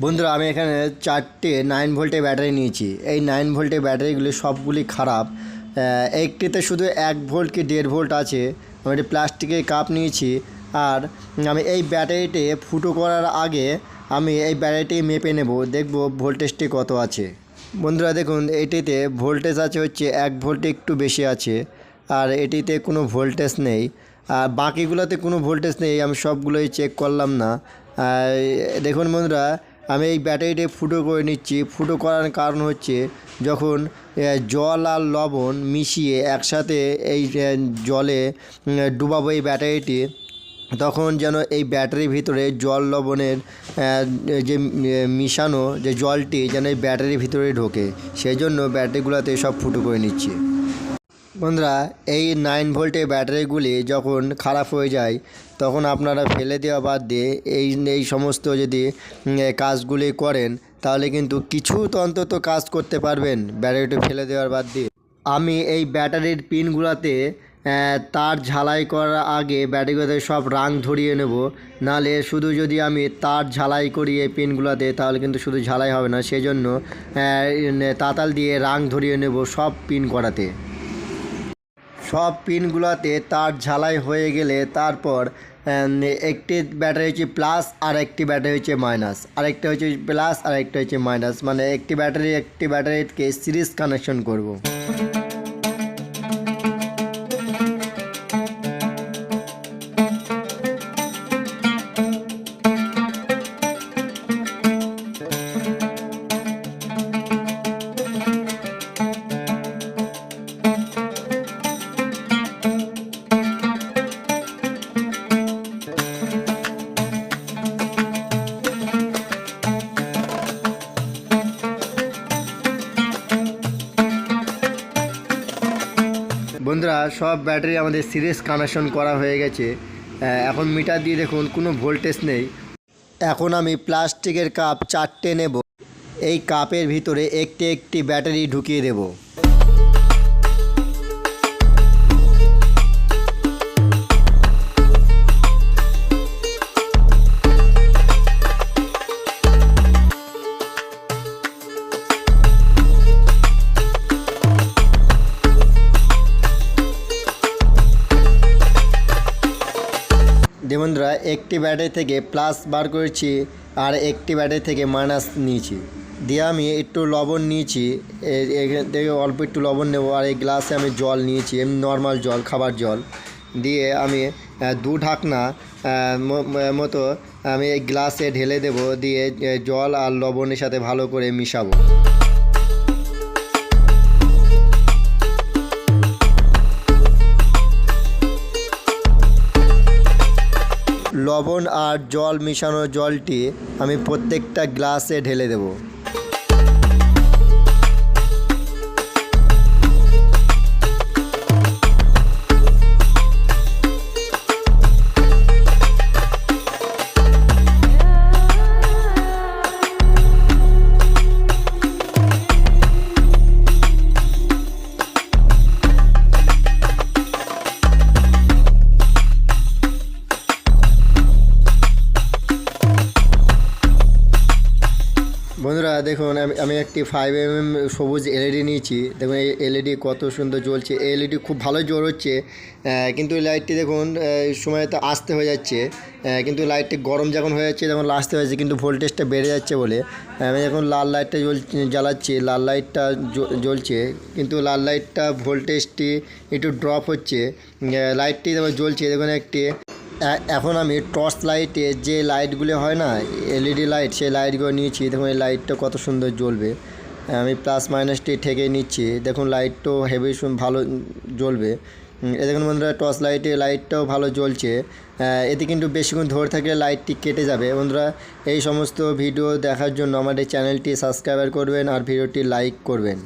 বন্ধুরা আমি এখানে 4টে 9 ভোল্টের ব্যাটারি নিয়েছি। এই 9 ভোল্টের ব্যাটারিগুলি সবগুলি খারাপ। একটিতে শুধু 1 ভোল্ট কি 1.5 ভোল্ট আছে। আমি একটি প্লাস্টিকের কাপ নিয়েছি। আর আমি এই ব্যাটারিটি ফুটো করার আগে আমি এই ব্যাটারিটি মেপে নেব, দেখব ভোল্টেজটি কত আছে। বন্ধুরা দেখুন, এটিতে ভোল্টেজ আছে হচ্ছে 1 ভোল্ট একটু বেশি আছে, আর এটিতে কোনো ভোল্টেজ নেই। আর বাকিগুলোতে কোনো ভোল্টেজ নেই, আমি সবগুলোই চেক করলাম না। দেখুন বন্ধুরা, আমি এই ব্যাটারিটি ফুটো করে নিচ্ছি। ফুটো করার কারণ হচ্ছে যখন জল আর লবণ মিশিয়ে একসাথে এই জলে ডুবাবো এই ব্যাটারিটি, তখন যেন এই ব্যাটারির ভিতরে জল লবণের যে মিশানো যে জলটি যেন এই ব্যাটারির ভিতরে ঢোকে, সেই জন্য ব্যাটারিগুলোতে সব ফুটো করে নিচ্ছি। বন্ধুরা, এই 9 ভোল্টের ব্যাটারিগুলি যখন খারাপ হয়ে যায় তখন আপনারা ফেলে দেওয়া বাদ দিয়ে এই সমস্ত যদি কাজগুলি করেন তাহলে কিন্তু কিছু তো অন্তত কাজ করতে পারবেন ব্যাটারিটা ফেলে দেওয়ার বাদ দিয়ে। আমি এই ব্যাটারির পিনগুলোতে তার ঝালাই করার আগে ব্যাটারিগুলোতে সব রাং ধরিয়ে নেব। নাহলে শুধু যদি আমি তার ঝালাই করি এই পিনগুলোতে তাহলে কিন্তু শুধু ঝালাই হবে না, সেই জন্য তাতাল দিয়ে রাং ধরিয়ে নেব সব পিন করাতে। সব পিনগুলোতে তার ঝালাই হয়ে গেলে তারপর একটি ব্যাটারি হচ্ছে প্লাস আর একটি ব্যাটারি হচ্ছে মাইনাস, আরেকটা হচ্ছে প্লাস আর একটা হচ্ছে মাইনাস, মানে একটি ব্যাটারিকে সিরিজ কানেকশন করব। বন্ধুরা, সব ব্যাটারি আমাদের সিরিজ কানেকশন করা হয়ে গেছে। এখন মিটার দিয়ে দেখুন কোনো ভোল্টেজ নেই। এখন আমি প্লাস্টিকের কাপ 4টে নেব। এই কাপের ভিতরে একটি একটি ব্যাটারি ঢুকিয়ে দেব। বন্ধুরা, একটি ব্যাটারি থেকে প্লাস বার করেছি আর একটি ব্যাটারি থেকে মাইনাস নিয়েছি। দিয়ে আমি একটু লবণ নিয়েছি, এখান থেকে অল্প একটু লবণ নেব। আর এই গ্লাসে আমি জল নিয়েছি, এমনি নর্মাল জল, খাবার জল। দিয়ে আমি 2 ঢাকনা মতো আমি এই গ্লাসে ঢেলে দেব। দিয়ে জল আর লবণের সাথে ভালো করে মিশাবো। লবণ আর জল মিশানো জলটি আমি প্রত্যেকটা গ্লাসে ঢেলে দেব। বন্ধুরা দেখুন, আমি একটি 5mm সবুজ এলইডি নিয়েছি। দেখুন এই এলইডি কত সুন্দর জ্বলছে। এই এলইডি খুব ভালো জ্বর হচ্ছে, কিন্তু এই লাইটটি দেখুন সময় তো আস্তে হয়ে যাচ্ছে। কিন্তু লাইটটি গরম যখন হয়ে যাচ্ছে তখন আস্তে হয়ে যাচ্ছে, কিন্তু ভোল্টেজটা বেড়ে যাচ্ছে বলে আমি এখন লাল লাইটটা জ্বালাচ্ছি। লাল লাইটটা জ্বলছে, কিন্তু লাল লাইটটা ভোল্টেজটি একটু ড্রপ হচ্ছে। লাইটটি যেমন জ্বলছে দেখুন একটি। এখন আমি টর্চ লাইটে যে লাইটগুলো হয় না, এলইডি লাইট, সেই লাইটগুলো নিয়েছি। দেখুন এই লাইটটা কত সুন্দর জ্বলবে। আমি প্লাস মাইনাসটি ঠেকে নিচ্ছি। দেখুন লাইটটাও হেভি ভালো জ্বলবে। এ দেখুন বন্ধুরা, টর্চ লাইটটাও ভালো জ্বলছে। এতে কিন্তু বেশিক্ষণ ধরে থাকলে লাইটটি কেটে যাবে। বন্ধুরা, এই সমস্ত ভিডিও দেখার জন্য আমাদের চ্যানেলটি সাবস্ক্রাইব করবেন আর ভিডিওটি লাইক করবেন।